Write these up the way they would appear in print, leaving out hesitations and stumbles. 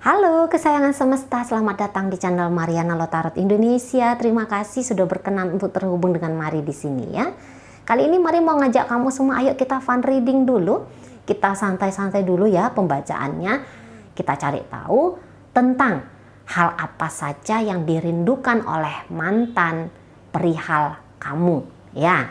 Halo kesayangan semesta, selamat datang di channel Mariana Lotarot Indonesia. Terima kasih sudah berkenan untuk terhubung dengan Mari di sini ya. Kali ini Mari mau ngajak kamu semua, ayo kita fun reading dulu. Kita santai-santai dulu ya pembacaannya. Kita cari tahu tentang hal apa saja yang dirindukan oleh mantan perihal kamu ya.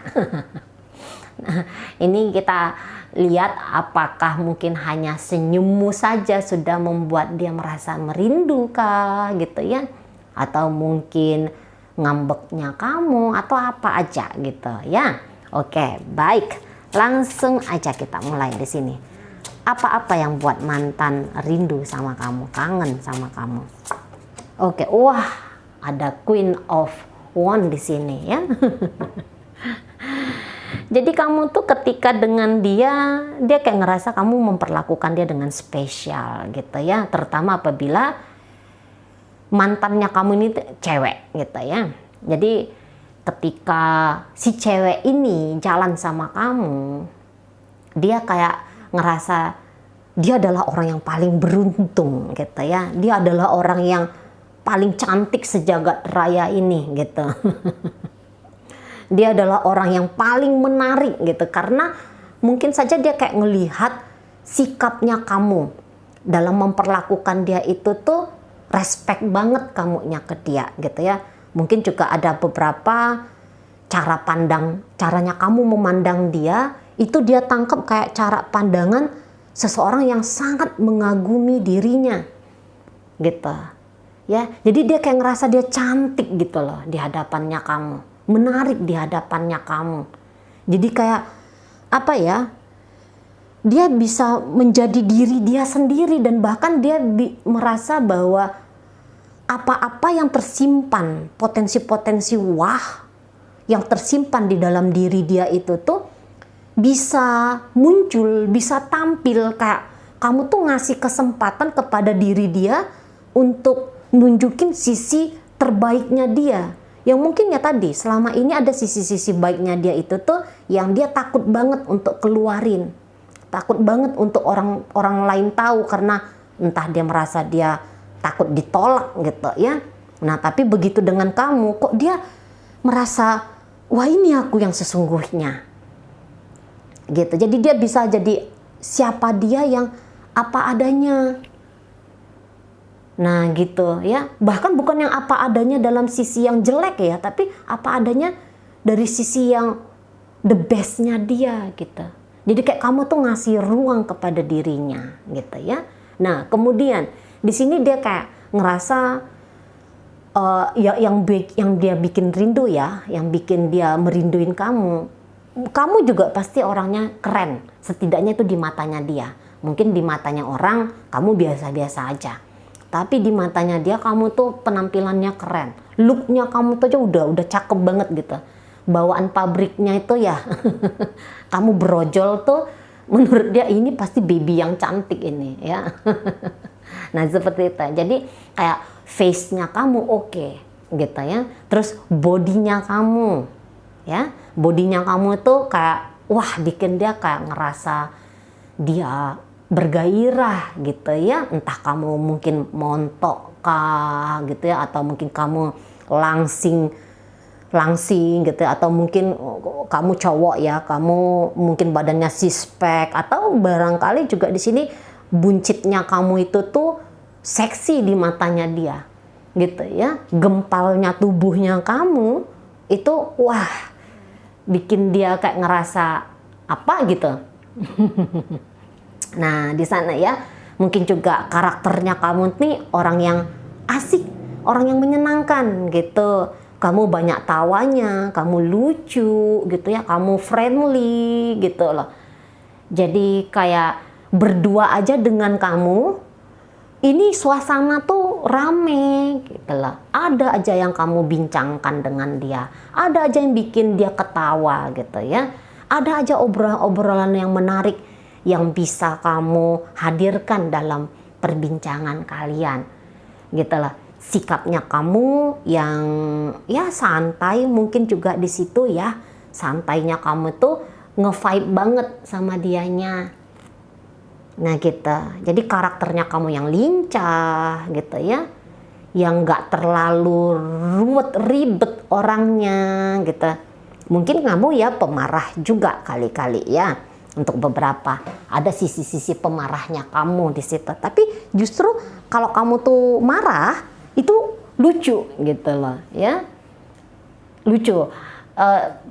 Nah, ini kita lihat apakah mungkin hanya senyummu saja sudah membuat dia merasa merindu kah gitu ya, atau mungkin ngambeknya kamu atau apa aja gitu ya. Oke, baik, langsung aja kita mulai di sini. Apa-apa yang buat mantan rindu sama kamu, kangen sama kamu? Oke, wah, ada Queen of Wands di sini ya. Jadi kamu tuh ketika dengan dia kayak ngerasa kamu memperlakukan dia dengan spesial gitu ya. Terutama apabila mantannya kamu ini cewek gitu ya. Jadi ketika si cewek ini jalan sama kamu, dia kayak ngerasa dia adalah orang yang paling beruntung gitu ya. Dia adalah orang yang paling cantik sejagat raya ini gitu. Dia adalah orang yang paling menarik gitu, karena mungkin saja dia kayak ngelihat sikapnya kamu dalam memperlakukan dia itu tuh respect banget kamunya ke dia gitu ya. Mungkin juga ada beberapa caranya kamu memandang dia, itu dia tangkap kayak cara pandangan seseorang yang sangat mengagumi dirinya gitu ya. Jadi dia kayak ngerasa dia cantik gitu loh di hadapannya kamu, menarik di hadapannya kamu. Jadi kayak apa ya, dia bisa menjadi diri dia sendiri, dan bahkan dia merasa bahwa apa-apa yang tersimpan, potensi-potensi wah yang tersimpan di dalam diri dia itu tuh bisa muncul, bisa tampil. Kayak kamu tuh ngasih kesempatan kepada diri dia untuk nunjukin sisi terbaiknya dia, yang mungkin ya tadi selama ini ada sisi-sisi baiknya dia itu tuh yang dia takut banget untuk keluarin, takut banget untuk orang lain tahu, karena entah dia merasa dia takut ditolak gitu ya. Nah tapi begitu dengan kamu, kok dia merasa wah ini aku yang sesungguhnya gitu. Jadi dia bisa jadi siapa dia yang apa adanya. Nah gitu ya, bahkan bukan yang apa adanya dalam sisi yang jelek ya, tapi apa adanya dari sisi yang the bestnya dia gitu. Jadi kayak kamu tuh ngasih ruang kepada dirinya gitu ya. Nah kemudian di sini dia kayak ngerasa yang dia bikin rindu ya, yang bikin dia merinduin kamu. Kamu juga pasti orangnya keren, setidaknya itu di matanya dia. Mungkin di matanya orang kamu biasa-biasa aja, tapi di matanya dia kamu tuh penampilannya keren, looknya kamu tuh aja udah cakep banget gitu. Bawaan pabriknya itu ya, kamu brojol tuh, menurut dia ini pasti baby yang cantik ini ya. Nah seperti itu. Jadi kayak face-nya kamu oke gitu ya. Terus bodinya kamu ya, bodinya kamu tuh kayak wah bikin dia kayak ngerasa dia bergairah gitu ya. Entah kamu mungkin montok kah gitu ya, atau mungkin kamu langsing gitu, atau mungkin kamu cowok ya, kamu mungkin badannya six pack, atau barangkali juga di sini buncitnya kamu itu tuh seksi di matanya dia gitu ya. Gempalnya tubuhnya kamu itu wah bikin dia kayak ngerasa apa gitu. Nah di sana ya, mungkin juga karakternya kamu nih orang yang asik, orang yang menyenangkan gitu. Kamu banyak tawanya, kamu lucu gitu ya, kamu friendly gitu loh. Jadi kayak berdua aja dengan kamu, ini suasana tuh rame gitu loh. Ada aja yang kamu bincangkan dengan dia, ada aja yang bikin dia ketawa gitu ya. Ada aja obrolan yang menarik yang bisa kamu hadirkan dalam perbincangan kalian gitu loh. Sikapnya kamu yang ya santai, mungkin juga di situ ya, santainya kamu tuh nge-vibe banget sama dianya Nah gitu, jadi karakternya kamu yang lincah gitu ya, yang nggak terlalu ruwet ribet orangnya gitu. Mungkin kamu ya pemarah juga kali-kali ya, untuk beberapa ada sisi-sisi pemarahnya kamu di situ. Tapi justru kalau kamu tuh marah itu lucu gitu loh ya, lucu.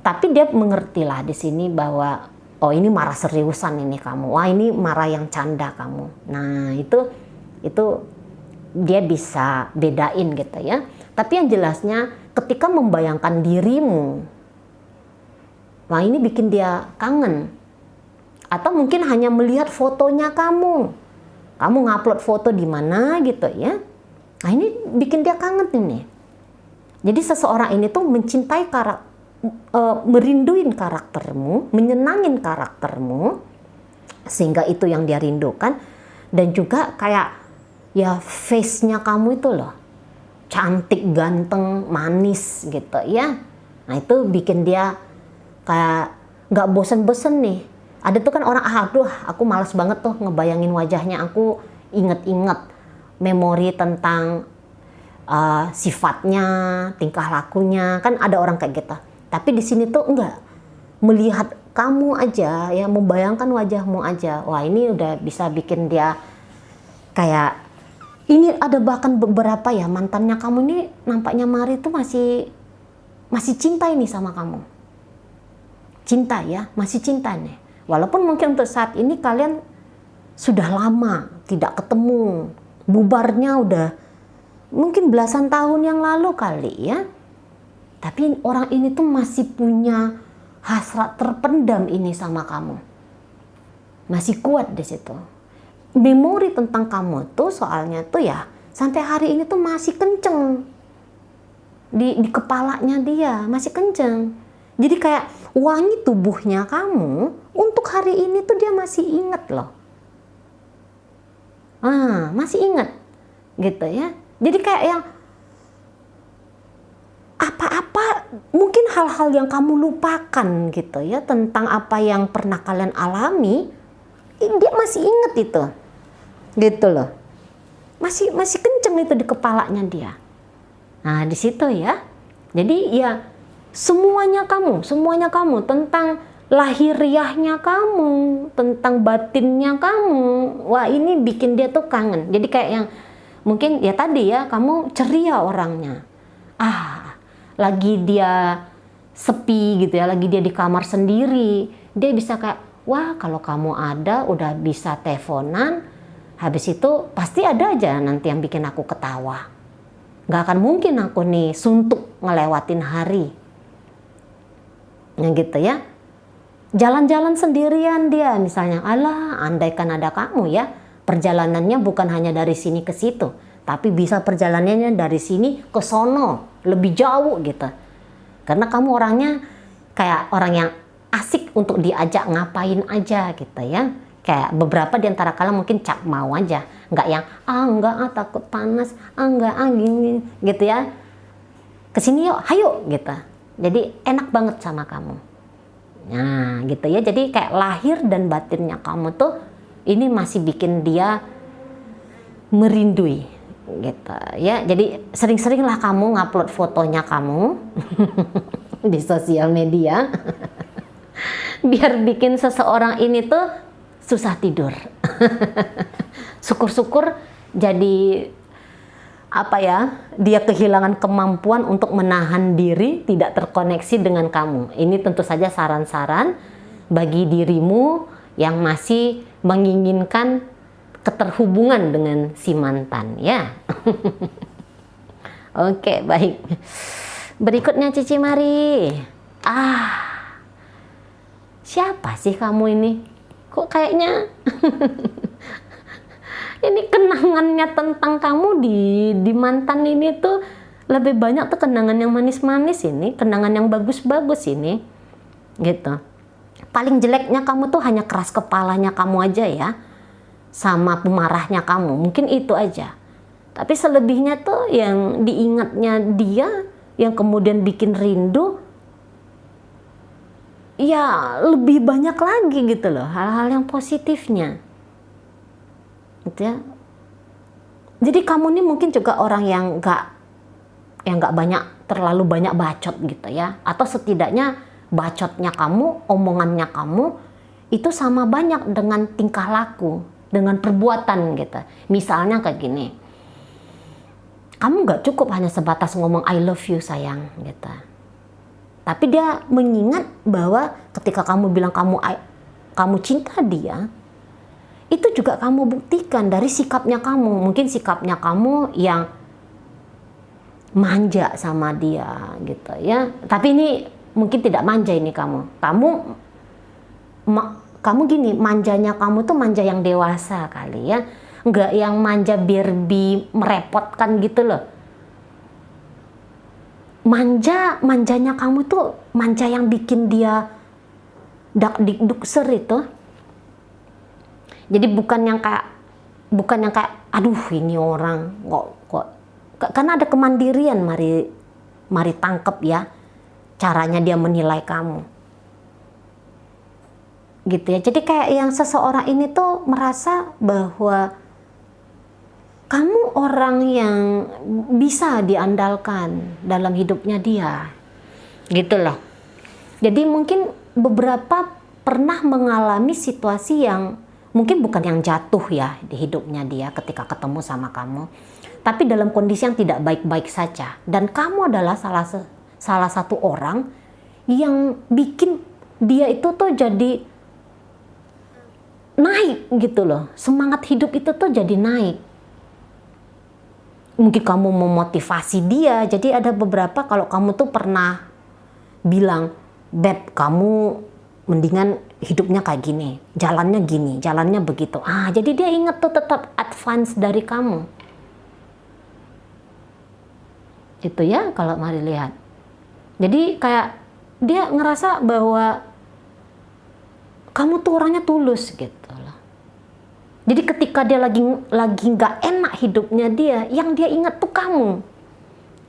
Tapi dia mengertilah di sini bahwa oh ini marah seriusan ini kamu, wah ini marah yang canda kamu. Nah itu dia bisa bedain gitu ya. Tapi yang jelasnya ketika membayangkan dirimu, wah ini bikin dia kangen. Atau mungkin hanya melihat fotonya kamu ngupload foto di mana gitu ya. Nah ini bikin dia kangen ini. Jadi seseorang ini tuh mencintai merinduin karaktermu, menyenangin karaktermu, sehingga itu yang dia rindukan. Dan juga kayak ya face-nya kamu itu loh, cantik, ganteng, manis gitu ya. Nah itu bikin dia kayak nggak bosen-bosen nih. Ada tuh kan orang, aduh aku malas banget tuh ngebayangin wajahnya, aku inget-inget memori tentang sifatnya, tingkah lakunya, kan ada orang kayak gitu. Tapi di sini tuh enggak, melihat kamu aja ya, membayangkan wajahmu aja, wah ini udah bisa bikin dia kayak ini. Ada bahkan beberapa ya mantannya kamu ini nampaknya Mari tuh masih cinta ini sama kamu, cinta ya, masih cinta nih. Walaupun mungkin untuk saat ini kalian sudah lama tidak ketemu, bubarnya udah mungkin belasan tahun yang lalu kali ya. Tapi orang ini tuh masih punya hasrat terpendam ini sama kamu. Masih kuat di situ. Memori tentang kamu tuh soalnya tuh ya sampai hari ini tuh masih kenceng. Di kepalanya dia masih kenceng. Jadi kayak wangi tubuhnya kamu untuk hari ini tuh dia masih inget loh. Masih inget gitu ya. Jadi kayak yang apa-apa mungkin hal-hal yang kamu lupakan gitu ya, tentang apa yang pernah kalian alami, dia masih inget itu gitu loh. Masih kenceng itu di kepalanya dia. Nah di situ ya. Jadi ya semuanya kamu tentang lahiriahnya kamu, tentang batinnya kamu. Wah ini bikin dia tuh kangen. Jadi kayak yang mungkin ya tadi ya, kamu ceria orangnya. Lagi dia sepi gitu ya, lagi dia di kamar sendiri, dia bisa kayak, wah kalau kamu ada udah bisa teleponan, habis itu pasti ada aja nanti yang bikin aku ketawa. Gak akan mungkin aku nih suntuk ngelewatin hari. Gitu ya. Jalan-jalan sendirian dia misalnya, alah andaikan ada kamu ya, perjalanannya bukan hanya dari sini ke situ, tapi bisa perjalanannya dari sini ke sono, lebih jauh gitu. Karena kamu orangnya kayak orang yang asik untuk diajak ngapain aja gitu ya. Kayak beberapa di antara kalian mungkin cap mau aja, nggak yang enggak takut panas, enggak gini gitu ya. Kesini yuk, hayo gitu. Jadi enak banget sama kamu. Nah gitu ya, jadi kayak lahir dan batinnya kamu tuh ini masih bikin dia merindui gitu ya. Jadi sering-seringlah kamu ngupload fotonya kamu di sosial media biar bikin seseorang ini tuh susah tidur. Syukur-syukur jadi apa ya, dia kehilangan kemampuan untuk menahan diri tidak terkoneksi dengan kamu. Ini tentu saja saran-saran bagi dirimu yang masih menginginkan keterhubungan dengan si mantan ya. Oke, baik. Berikutnya Cici Mari. Siapa sih kamu ini? Kok kayaknya ini kenangannya tentang kamu di mantan ini tuh lebih banyak tuh kenangan yang manis-manis ini, kenangan yang bagus-bagus ini, gitu. Paling jeleknya kamu tuh hanya keras kepalanya kamu aja ya, sama pemarahnya kamu, mungkin itu aja. Tapi selebihnya tuh yang diingatnya dia, yang kemudian bikin rindu, ya lebih banyak lagi gitu loh, hal-hal yang positifnya. gitu ya. Jadi kamu ini mungkin juga orang yang nggak terlalu banyak bacot gitu ya, atau setidaknya bacotnya kamu, omongannya kamu itu sama banyak dengan tingkah laku, dengan perbuatan gitu. Misalnya kayak gini, kamu nggak cukup hanya sebatas ngomong I love you sayang gitu, tapi dia mengingat bahwa ketika kamu bilang kamu cinta dia, itu juga kamu buktikan dari sikapnya kamu. Mungkin sikapnya kamu yang manja sama dia gitu ya. Tapi ini mungkin tidak manja ini kamu gini, manjanya kamu tuh manja yang dewasa kali ya. Enggak yang manja Barbie merepotkan gitu loh. Manjanya kamu tuh manja yang bikin dia dak dikdukser itu. Jadi bukan yang kayak aduh ini orang kok karena ada kemandirian, mari tangkep ya caranya dia menilai kamu. Gitu ya. Jadi kayak yang seseorang ini tuh merasa bahwa kamu orang yang bisa diandalkan dalam hidupnya dia. Gitu loh. Jadi mungkin beberapa pernah mengalami situasi yang mungkin bukan yang jatuh ya di hidupnya dia ketika ketemu sama kamu, tapi dalam kondisi yang tidak baik-baik saja. Dan kamu adalah salah satu orang yang bikin dia itu tuh jadi naik gitu loh. Semangat hidup itu tuh jadi naik. Mungkin kamu memotivasi dia. Jadi ada beberapa, kalau kamu tuh pernah bilang, Beb, kamu mendingan hidupnya kayak gini, jalannya begitu. Jadi dia inget tuh tetap advance dari kamu. Itu ya kalau mari lihat. Jadi kayak dia ngerasa bahwa kamu tuh orangnya tulus gitu loh. Jadi ketika dia lagi nggak enak hidupnya dia, yang dia ingat tuh kamu.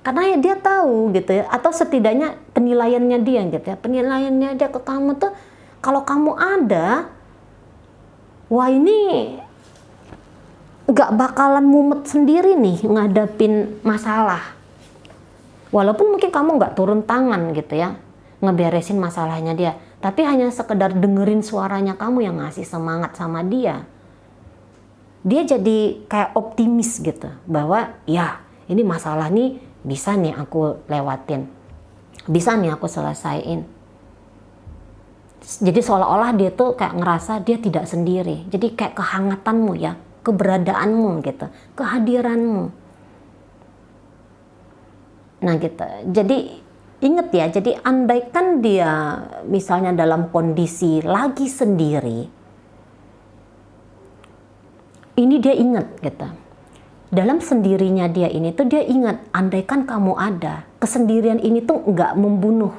Karena ya dia tahu gitu ya, atau setidaknya penilaiannya dia gitu ya. Penilaiannya dia ke kamu tuh, kalau kamu ada, wah ini nggak bakalan mumet sendiri nih ngadapin masalah. Walaupun mungkin kamu nggak turun tangan gitu ya, ngeberesin masalahnya dia. Tapi hanya sekedar dengerin suaranya kamu yang ngasih semangat sama dia. Dia jadi kayak optimis gitu, bahwa ya ini masalah nih bisa nih aku lewatin. Bisa nih aku selesaiin. Jadi seolah-olah dia tuh kayak ngerasa dia tidak sendiri. Jadi kayak kehangatanmu ya, keberadaanmu gitu, kehadiranmu. Nah gitu. Jadi inget ya, jadi andaikan dia misalnya dalam kondisi lagi sendiri, ini dia ingat gitu. Dalam sendirinya dia ini tuh dia ingat, andaikan kamu ada, kesendirian ini tuh nggak membunuh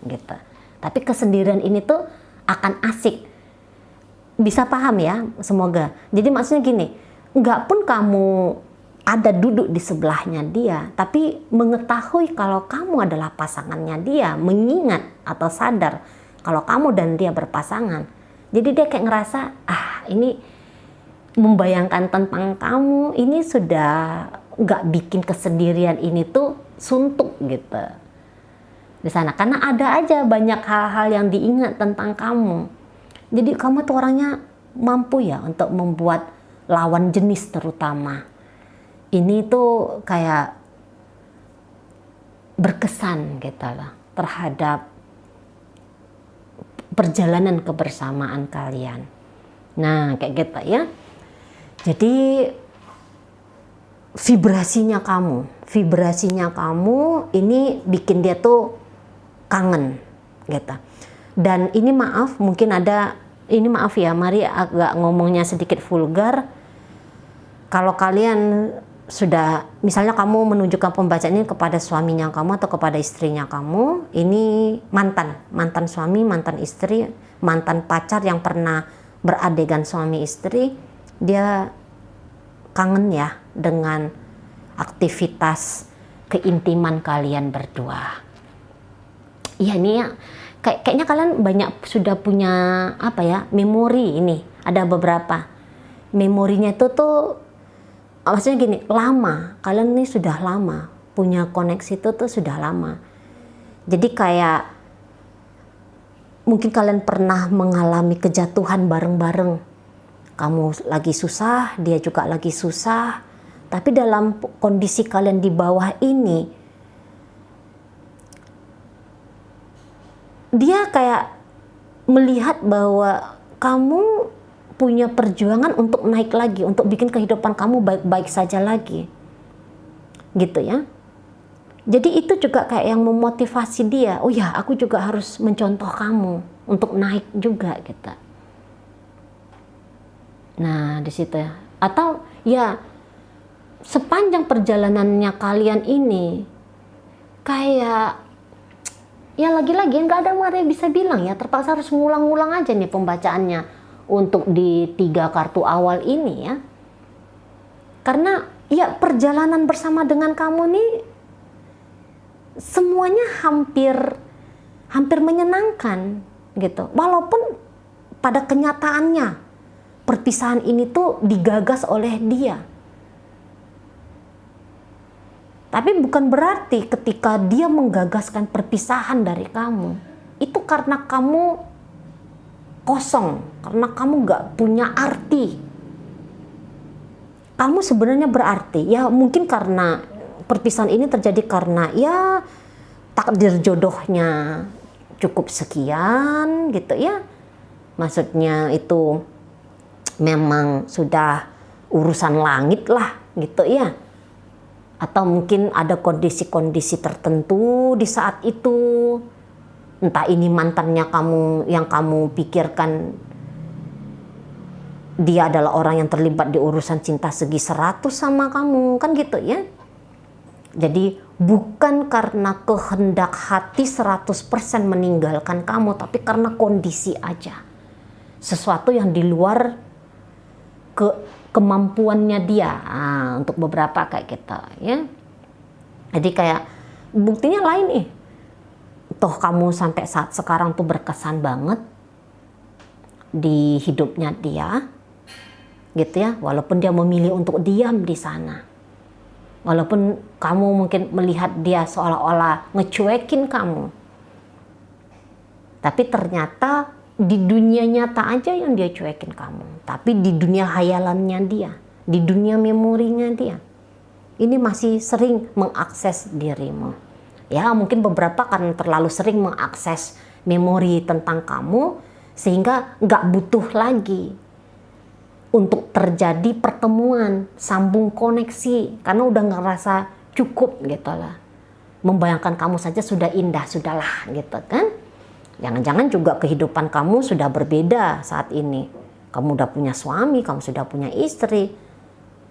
gitu. Tapi kesendirian ini tuh akan asik. Bisa paham ya, semoga. Jadi maksudnya gini, nggak pun kamu ada duduk di sebelahnya dia, tapi mengetahui kalau kamu adalah pasangannya dia, mengingat atau sadar kalau kamu dan dia berpasangan. Jadi dia kayak ngerasa, ini membayangkan tentang kamu, ini sudah nggak bikin kesendirian ini tuh suntuk gitu di sana, karena ada aja banyak hal-hal yang diingat tentang kamu. Jadi kamu tuh orangnya mampu ya untuk membuat lawan jenis terutama ini tuh kayak berkesan gitu lah terhadap perjalanan kebersamaan kalian. Nah kayak gitu ya. Jadi vibrasinya kamu ini bikin dia tuh kangen gitu. Dan ini maaf ya, mari agak ngomongnya sedikit vulgar. Kalau kalian sudah, misalnya kamu menunjukkan pembacaan ini kepada suaminya kamu atau kepada istrinya kamu, ini mantan suami, mantan istri, mantan pacar yang pernah beradegan suami istri, dia kangen ya dengan aktivitas keintiman kalian berdua. Iya nih ya, kayaknya kalian banyak sudah punya memori ini. Ada beberapa memorinya itu tuh, maksudnya gini, lama. Kalian ini sudah lama punya koneksi itu tuh sudah lama. Jadi kayak mungkin kalian pernah mengalami kejatuhan bareng-bareng. Kamu lagi susah, dia juga lagi susah. Tapi dalam kondisi kalian di bawah ini, dia kayak melihat bahwa kamu punya perjuangan untuk naik lagi, untuk bikin kehidupan kamu baik-baik saja lagi. Gitu ya. Jadi itu juga kayak yang memotivasi dia. Oh ya, aku juga harus mencontoh kamu untuk naik juga gitu. Nah, di situ ya. Atau ya sepanjang perjalanannya kalian ini kayak ya lagi-lagi nggak ada yang bisa bilang ya, terpaksa harus ngulang-ngulang aja nih pembacaannya untuk di 3 kartu awal ini ya. Karena ya perjalanan bersama dengan kamu nih semuanya hampir menyenangkan gitu. Walaupun pada kenyataannya perpisahan ini tuh digagas oleh dia. Tapi bukan berarti ketika dia menggagaskan perpisahan dari kamu, itu karena kamu kosong, karena kamu gak punya arti. Kamu sebenarnya berarti, ya mungkin karena perpisahan ini terjadi karena ya takdir jodohnya cukup sekian gitu ya. Maksudnya itu memang sudah urusan langit lah gitu ya. Atau mungkin ada kondisi-kondisi tertentu di saat itu. Entah ini mantannya kamu yang kamu pikirkan dia adalah orang yang terlibat di urusan cinta segi 100 sama kamu, kan gitu ya. Jadi bukan karena kehendak hati 100% meninggalkan kamu, tapi karena kondisi aja. Sesuatu yang di luar kemampuannya dia. Untuk beberapa kayak gitu ya. Jadi kayak buktinya lain nih. Toh kamu sampai saat sekarang tuh berkesan banget di hidupnya dia. Gitu ya, walaupun dia memilih untuk diam di sana. Walaupun kamu mungkin melihat dia seolah-olah ngecuekin kamu. Tapi ternyata di dunia nyata aja yang dia cuekin kamu. Tapi di dunia hayalannya dia, di dunia memorinya dia, ini masih sering mengakses dirimu. Ya mungkin beberapa kan terlalu sering mengakses memori tentang kamu, sehingga nggak butuh lagi untuk terjadi pertemuan, sambung koneksi, karena udah ngerasa cukup gitu lah. Membayangkan kamu saja sudah indah, sudahlah gitu kan. Jangan-jangan juga kehidupan kamu sudah berbeda saat ini. Kamu udah punya suami, kamu sudah punya istri,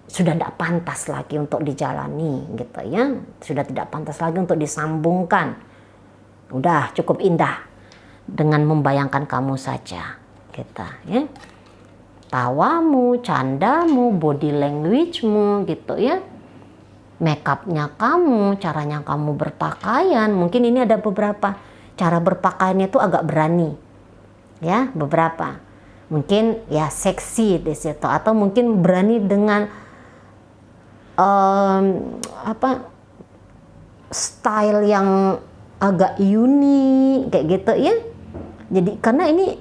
sudah tidak pantas lagi untuk dijalani gitu ya. Sudah tidak pantas lagi untuk disambungkan. Udah cukup indah dengan membayangkan kamu saja gitu ya. Tawamu, candamu, body language-mu gitu ya. Make up-nya kamu, caranya kamu berpakaian. Mungkin ini ada beberapa cara berpakaiannya itu agak berani. Ya, beberapa. Mungkin ya seksi di situ, atau mungkin berani dengan style yang agak unik kayak gitu ya. Jadi karena ini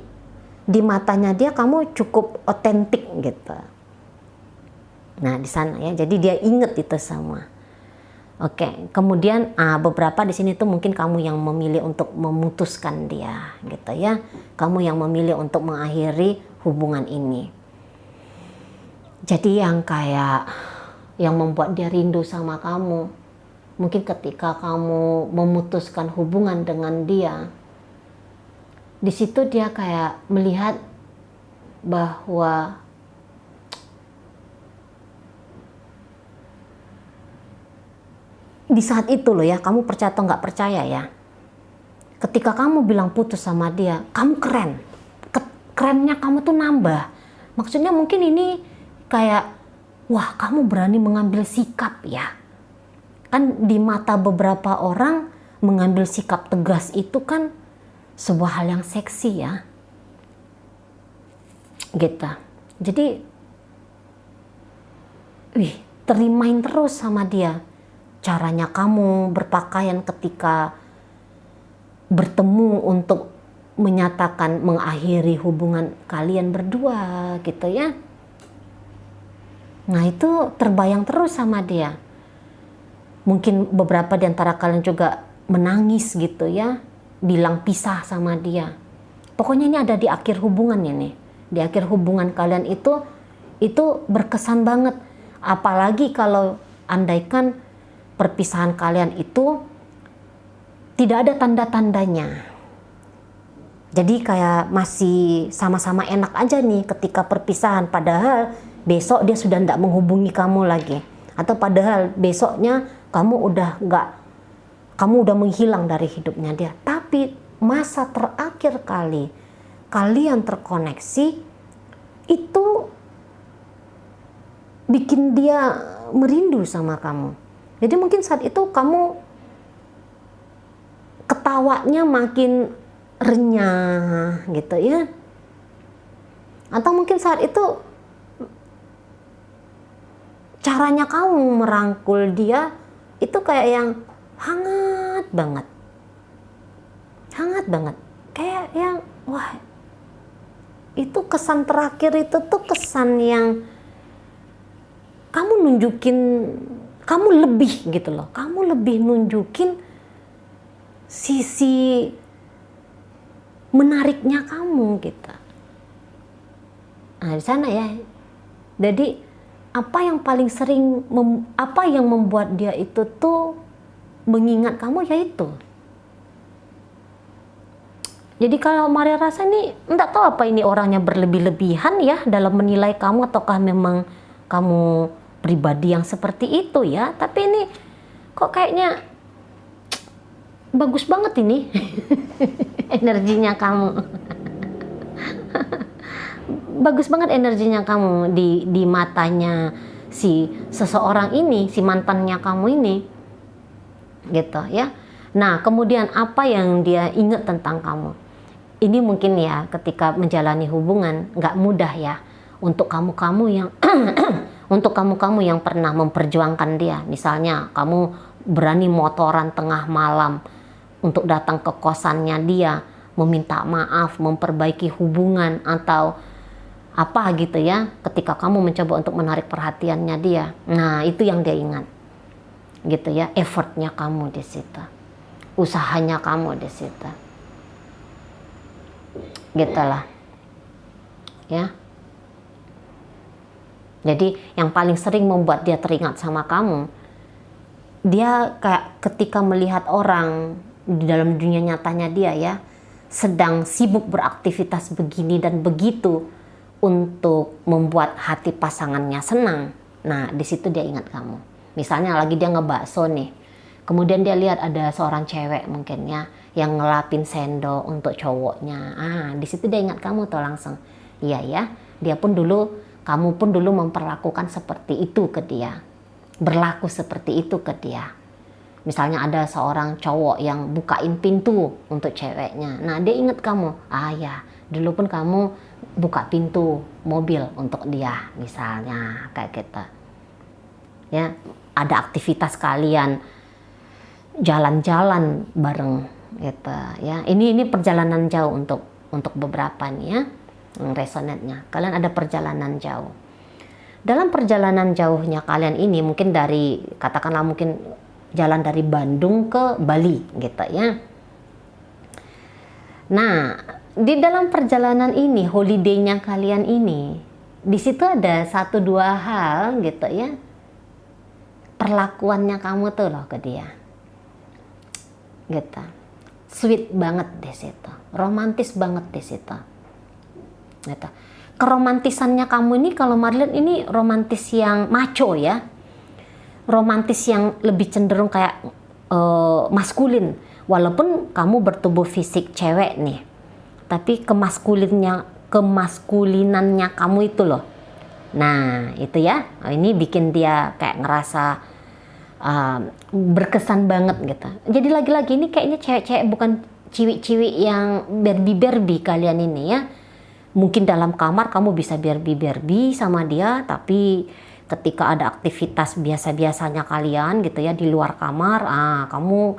di matanya dia kamu cukup otentik gitu. Nah di sana ya, jadi dia inget itu semua. Oke, kemudian beberapa di sini tuh mungkin kamu yang memilih untuk memutuskan dia gitu ya. Kamu yang memilih untuk mengakhiri hubungan ini. Jadi yang kayak yang membuat dia rindu sama kamu, mungkin ketika kamu memutuskan hubungan dengan dia, di situ dia kayak melihat bahwa di saat itu loh ya, kamu percaya atau nggak percaya ya, ketika kamu bilang putus sama dia, kamu keren. Kerennya kamu tuh nambah. Maksudnya mungkin ini kayak, wah kamu berani mengambil sikap ya. Kan di mata beberapa orang, mengambil sikap tegas itu kan sebuah hal yang seksi ya. Gitu. Jadi terimain terus sama dia. Caranya kamu berpakaian ketika bertemu untuk menyatakan mengakhiri hubungan kalian berdua gitu ya. Nah itu terbayang terus sama dia. Mungkin beberapa di antara kalian juga menangis gitu ya, bilang pisah sama dia. Pokoknya ini ada di akhir hubungannya nih. Di akhir hubungan kalian itu berkesan banget. Apalagi kalau andaikan perpisahan kalian itu tidak ada tanda-tandanya. Jadi kayak masih sama-sama enak aja nih ketika perpisahan, padahal besok dia sudah tidak menghubungi kamu lagi. Atau padahal besoknya kamu udah menghilang dari hidupnya dia. Tapi masa terakhir kali kalian terkoneksi itu bikin dia merindu sama kamu. Jadi mungkin saat itu kamu ketawanya makin renyah gitu ya. Atau mungkin saat itu caranya kamu merangkul dia itu kayak yang hangat banget. Hangat banget. Kayak yang wah, itu kesan terakhir itu tuh kesan yang kamu nunjukin kamu lebih gitu loh. Kamu lebih nunjukin sisi menariknya kamu gitu. Nah di sana ya. Jadi apa yang paling sering apa yang membuat dia itu tuh mengingat kamu yaitu. Jadi kalau Maria rasa nih enggak tahu apa ini orangnya berlebih-lebihan ya dalam menilai kamu ataukah memang kamu pribadi yang seperti itu ya. Tapi ini kok kayaknya bagus banget ini energinya kamu. Bagus banget energinya kamu di matanya si seseorang ini, si mantannya kamu ini. Gitu ya. Nah, kemudian apa yang dia ingat tentang kamu? Ini mungkin ya ketika menjalani hubungan nggak mudah ya untuk kamu-kamu yang untuk kamu-kamu yang pernah memperjuangkan dia. Misalnya kamu berani motoran tengah malam untuk datang ke kosannya dia, meminta maaf, memperbaiki hubungan atau apa gitu ya, ketika kamu mencoba untuk menarik perhatiannya dia. Nah, itu yang dia ingat. Gitu ya, effortnya kamu di situ. Usahanya kamu di situ. Gitulah. Ya. Jadi yang paling sering membuat dia teringat sama kamu, dia kayak ketika melihat orang di dalam dunia nyatanya dia ya, sedang sibuk beraktivitas begini dan begitu untuk membuat hati pasangannya senang. Nah, di situ dia ingat kamu. Misalnya lagi dia ngebakso nih, kemudian dia lihat ada seorang cewek mungkin ya, yang ngelapin sendok untuk cowoknya. Di situ dia ingat kamu tuh langsung. Iya ya, kamu pun dulu memperlakukan seperti itu ke dia. Berlaku seperti itu ke dia. Misalnya ada seorang cowok yang bukain pintu untuk ceweknya. Nah, dia ingat kamu. Ya, dulu pun kamu buka pintu mobil untuk dia, misalnya kayak gitu. Ya, ada aktivitas kalian jalan-jalan bareng gitu ya. Ini perjalanan jauh untuk beberapa nih ya. Resonate-nya. Kalian ada perjalanan jauh. Dalam perjalanan jauhnya kalian ini mungkin katakanlah mungkin jalan dari Bandung ke Bali gitu ya. Nah, di dalam perjalanan ini, holiday-nya kalian ini, di situ ada 1-2 hal gitu ya. Perlakuannya kamu tuh loh ke dia. Gitu. Sweet banget di situ. Romantis banget di situ. Gitu. Keromantisannya kamu ini kalau Marlene ini romantis yang macho ya. Romantis yang lebih cenderung kayak maskulin. Walaupun kamu bertubuh fisik cewek nih. Tapi kemaskulinannya kamu itu loh. Nah, itu ya. Ini bikin dia kayak ngerasa berkesan banget gitu. Jadi lagi-lagi ini kayaknya cewek-cewek bukan ciwi-ciwi yang berbi-berbi kalian ini ya. Mungkin dalam kamar kamu bisa berbi-berbi sama dia, tapi ketika ada aktivitas biasa-biasanya kalian gitu ya di luar kamar, kamu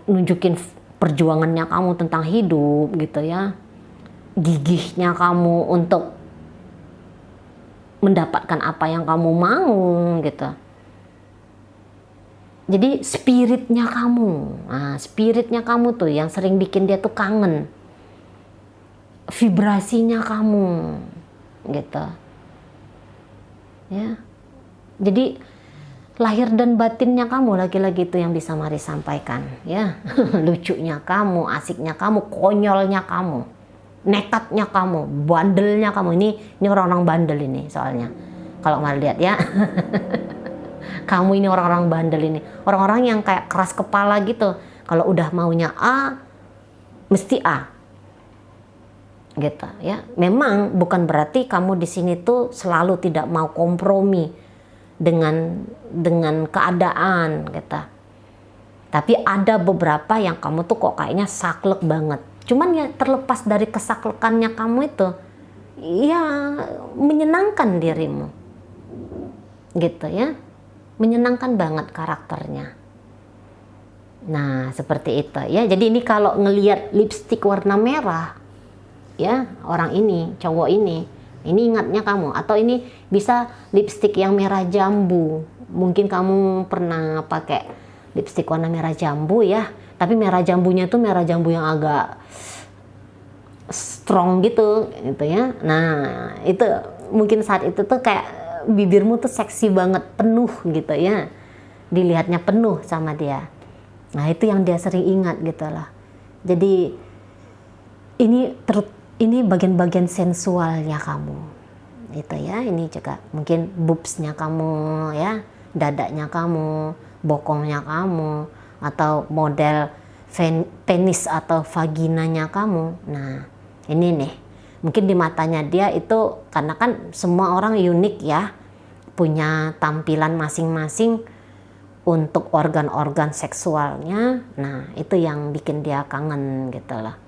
nunjukin perjuangannya kamu tentang hidup gitu ya, gigihnya kamu untuk mendapatkan apa yang kamu mau gitu. Jadi spiritnya kamu tuh yang sering bikin dia tuh kangen, vibrasinya kamu gitu ya. Jadi lahir dan batinnya kamu lagi-lagi itu yang bisa Mari sampaikan ya. Lucunya kamu, asiknya kamu, konyolnya kamu, nekatnya kamu, bandelnya kamu. Ini orang-orang bandel ini soalnya kalau Mari lihat ya. Kamu ini orang-orang bandel ini, orang-orang yang kayak keras kepala gitu. Kalau udah maunya A mesti A gitu ya. Memang bukan berarti kamu di sini tuh selalu tidak mau kompromi dengan keadaan gitu. Tapi ada beberapa yang kamu tuh kok kayaknya saklek banget. Cuman ya terlepas dari kesaklekannya kamu itu, ya menyenangkan dirimu gitu ya. Menyenangkan banget karakternya. Nah, seperti itu ya. Jadi ini kalau ngelihat lipstik warna merah ya, orang ini, cowok ini ingatnya kamu. Atau ini bisa lipstik yang merah jambu. Mungkin kamu pernah pakai lipstik warna merah jambu ya. Tapi merah jambunya tuh merah jambu yang agak strong gitu ya. Nah, itu mungkin saat itu tuh kayak bibirmu tuh seksi banget, penuh gitu ya, dilihatnya penuh sama dia. Nah, itu yang dia sering ingat gitu lah. Jadi ini bagian-bagian sensualnya kamu itu ya. Ini juga mungkin boobsnya kamu ya, dadanya kamu, bokongnya kamu, atau model penis atau vaginanya kamu. Nah, ini nih mungkin di matanya dia itu, karena kan semua orang unik ya, punya tampilan masing-masing untuk organ-organ seksualnya. Nah, itu yang bikin dia kangen gitu loh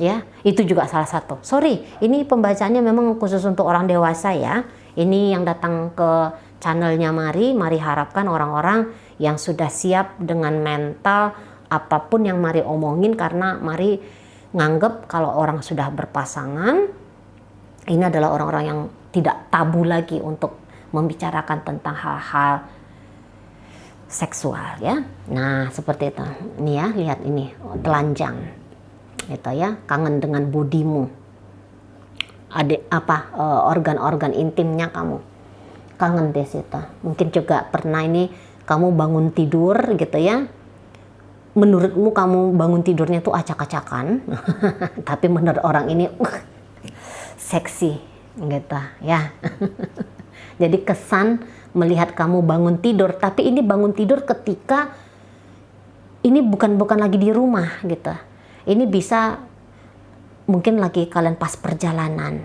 ya. Itu juga salah satu. Sorry, ini pembacaannya memang khusus untuk orang dewasa ya. Ini yang datang ke channelnya Mari harapkan orang-orang yang sudah siap dengan mental apapun yang Mari omongin, karena Mari nganggep kalau orang sudah berpasangan, ini adalah orang-orang yang tidak tabu lagi untuk membicarakan tentang hal-hal seksual ya. Nah, seperti itu. Ini ya, lihat ini, telanjang. Itu ya, kangen dengan bodimu. Ada organ-organ intimnya kamu. Kangen deh situ. Mungkin juga pernah ini kamu bangun tidur gitu ya. Menurutmu kamu bangun tidurnya tuh acak-acakan, tapi menurut orang ini seksi gitu ya. Jadi kesan melihat kamu bangun tidur, tapi ini bangun tidur ketika ini bukan lagi di rumah gitu. Ini bisa mungkin lagi kalian pas perjalanan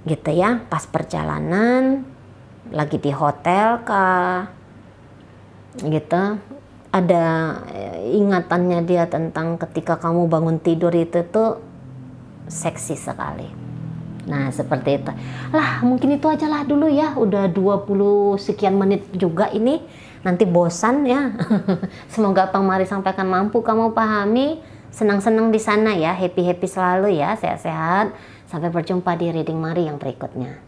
gitu ya, pas perjalanan lagi di hotel kah gitu. Ada ingatannya dia tentang ketika kamu bangun tidur itu tuh seksi sekali. Nah, seperti itu. Lah, mungkin itu aja lah dulu ya. Udah 20 sekian menit juga ini. Nanti bosan ya. Semoga Bang Mari sampaikan mampu kamu pahami. Senang-senang di sana ya. Happy-happy selalu ya. Sehat-sehat. Sampai berjumpa di reading Mari yang berikutnya.